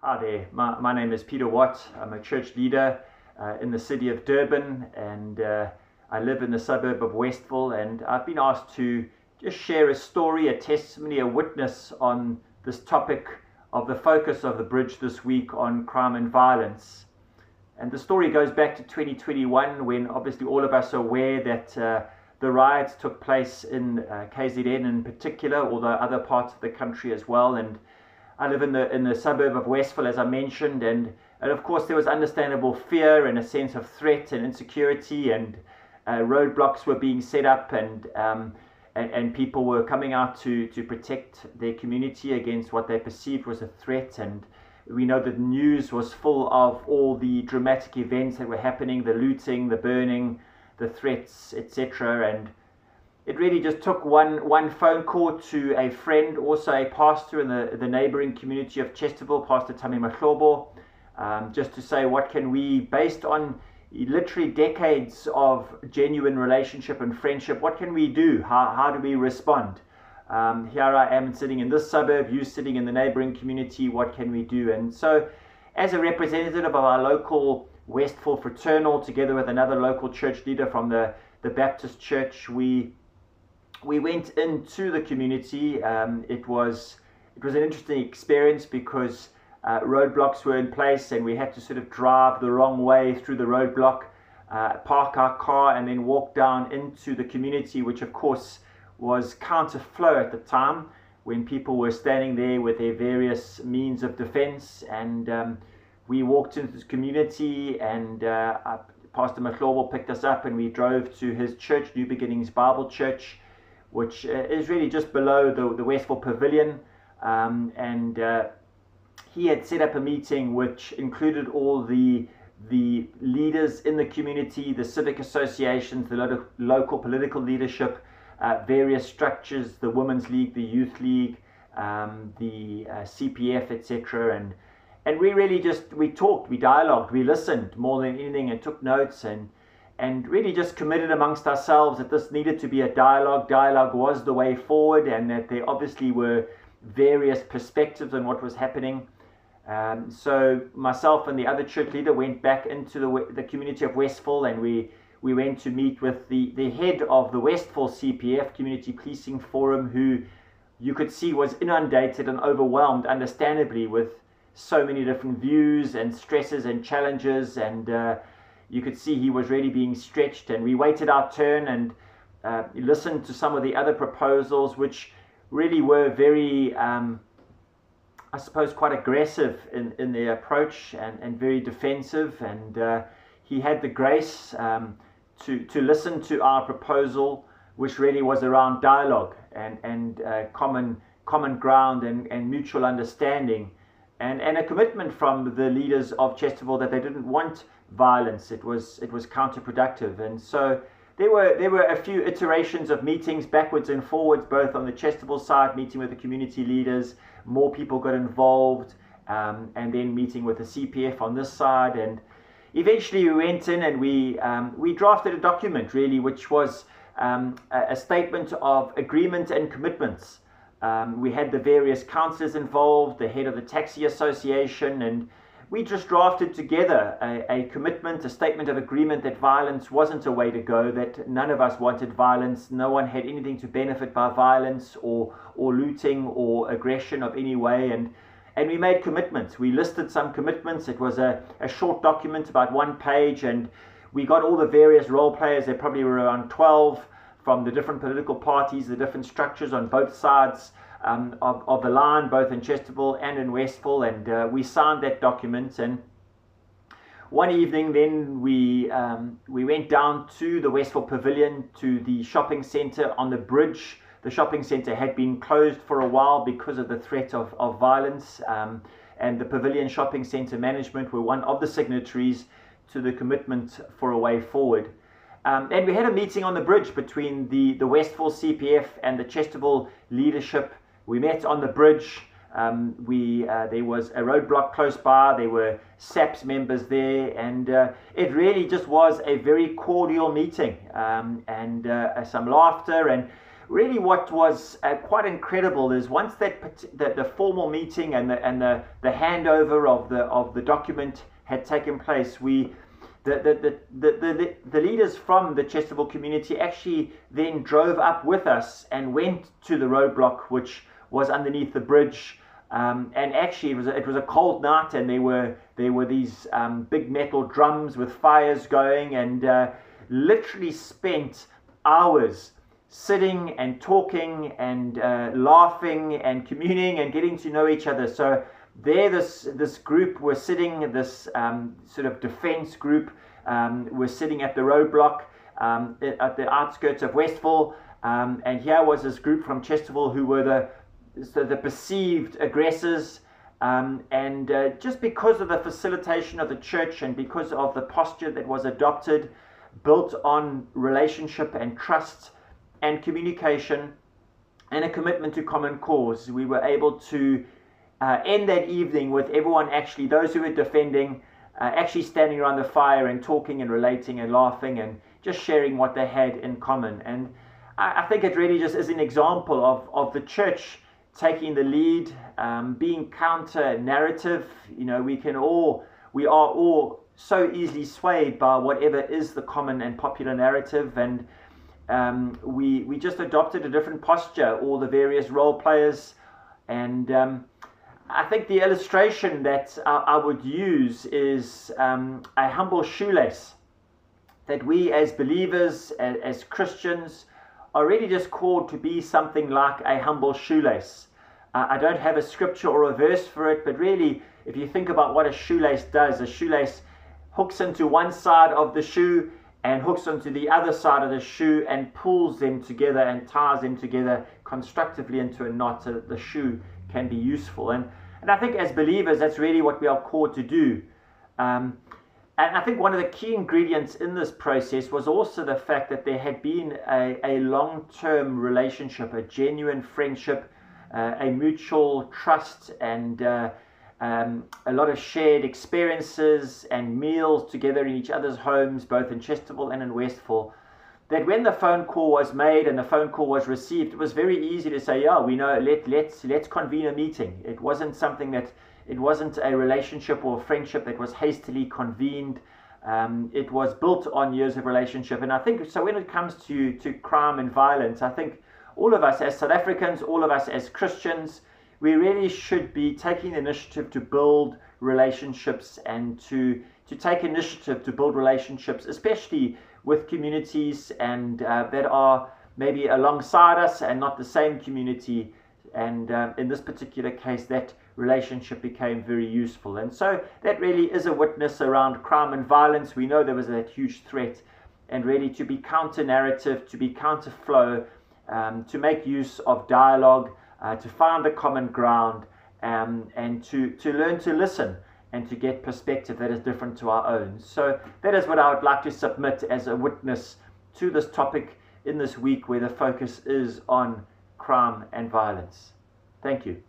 Hi there, my name is Peter Watt. I'm a church leader in the city of Durban, and I live in the suburb of Westville, and I've been asked to just share a story, a testimony, a witness on this topic of the focus of the bridge this week on crime and violence. And the story goes back to 2021, when obviously all of us are aware that the riots took place in KZN in particular, although other parts of the country as well. And I live in the suburb of Westville, as I mentioned, and of course there was understandable fear and a sense of threat and insecurity, and roadblocks were being set up, and people were coming out to protect their community against what they perceived was a threat. And we know that the news was full of all the dramatic events that were happening, the looting, the burning, the threats, etc. And it really just took one phone call to a friend, also a pastor in the neighboring community of Chesterville, Pastor Tami Mahlobo, just to say, what can we, based on literally decades of genuine relationship and friendship, what can we do? How do we respond? Here I am sitting in this suburb, you sitting in the neighboring community, what can we do? And so, as a representative of our local Westville fraternal, together with another local church leader from the Baptist church, we went into the community. It was an interesting experience because roadblocks were in place, and we had to sort of drive the wrong way through the roadblock, park our car, and then walk down into the community, which of course was counter flow at the time, when people were standing there with their various means of defense. And we walked into the community, and Pastor Mahlobo picked us up, and we drove to his church, New Beginnings Bible Church, which is really just below the Westville Pavilion. And he had set up a meeting which included all the leaders in the community, the civic associations, the local political leadership, various structures, the Women's League, the Youth League, the CPF, etc. And we really we talked, we dialogued, we listened more than anything, and took notes, and really just committed amongst ourselves that this needed to be a dialogue. Dialogue was the way forward, and that there obviously were various perspectives on what was happening. So myself and the other church leader went back into the community of Westville, and we went to meet with the head of the Westville CPF, Community Policing Forum, who you could see was inundated and overwhelmed, understandably, with so many different views and stresses and challenges. And you could see he was really being stretched, and we waited our turn and listened to some of the other proposals, which really were very, I suppose, quite aggressive in their approach, and very defensive. And he had the grace to listen to our proposal, which really was around dialogue and common ground and mutual understanding, and a commitment from the leaders of Chesterville that they didn't want violence. It was counterproductive. And so there were a few iterations of meetings backwards and forwards, both on the Chesterville side, meeting with the community leaders, more people got involved, and then meeting with the CPF on this side. And eventually we went in, and we drafted a document, really, which was a statement of agreement and commitments. We had the various councillors involved, the head of the taxi association, and we just drafted together a commitment, a statement of agreement that violence wasn't a way to go, that none of us wanted violence, no one had anything to benefit by violence or looting or aggression of any way. And we made commitments. We listed some commitments. It was a short document, about 1 page, and we got all the various role players. There probably were around 12 from the different political parties, the different structures on both sides of the line, both in Chesterville and in Westville, and we signed that document. And one evening then we went down to the Westville Pavilion, to the shopping centre on the bridge. The shopping centre had been closed for a while because of the threat of violence, and the Pavilion Shopping Centre management were one of the signatories to the commitment for a way forward. And we had a meeting on the bridge between the Westville CPF and the Chesterville leadership. We met on the bridge. There was a roadblock close by. There were SAPS members there, and it really just was a very cordial meeting, and some laughter. And really what was quite incredible is once the formal meeting and the handover of the document had taken place, the leaders from the Chesterville community actually then drove up with us and went to the roadblock, which was underneath the bridge. And actually, it was a cold night, and there were these big metal drums with fires going, and literally spent hours sitting and talking and laughing and communing and getting to know each other. So there, this group were sitting, this sort of defense group were sitting at the roadblock at the outskirts of Westville, and here was this group from Chesterville who were the perceived aggressors, and just because of the facilitation of the church and because of the posture that was adopted, built on relationship and trust and communication and a commitment to common cause, we were able to end that evening with everyone, actually those who were defending, actually standing around the fire and talking and relating and laughing and just sharing what they had in common. And I think it really just is an example of the church taking the lead, being counter narrative. You know, we are all so easily swayed by whatever is the common and popular narrative, and we just adopted a different posture, all the various role players. And I think the illustration that I would use is a humble shoelace, that we as believers, as Christians, are really just called to be something like a humble shoelace. I don't have a scripture or a verse for it, but really, if you think about what a shoelace does, a shoelace hooks into one side of the shoe and hooks onto the other side of the shoe and pulls them together and ties them together constructively into a knot so that the shoe can be useful. And I think as believers, that's really what we are called to do. And I think one of the key ingredients in this process was also the fact that there had been a long-term relationship, a genuine friendship, a mutual trust, and a lot of shared experiences and meals together in each other's homes, both in Chesterville and in Westville, that when the phone call was made and the phone call was received, it was very easy to say, yeah, we know, let's convene a meeting. It wasn't something that, it wasn't a relationship or a friendship that was hastily convened. It was built on years of relationship. And I think, so when it comes to crime and violence, I think all of us as South Africans, all of us as Christians, we really should be taking the initiative to build relationships and to take initiative to build relationships, especially with communities and that are maybe alongside us and not the same community. And in this particular case, that relationship became very useful. And so that really is a witness around crime and violence. We know there was that huge threat, and really to be counter-narrative, to be counter-flow, to make use of dialogue, to find the common ground, and to learn to listen and to get perspective that is different to our own. So that is what I would like to submit as a witness to this topic in this week, where the focus is on crime and violence. Thank you.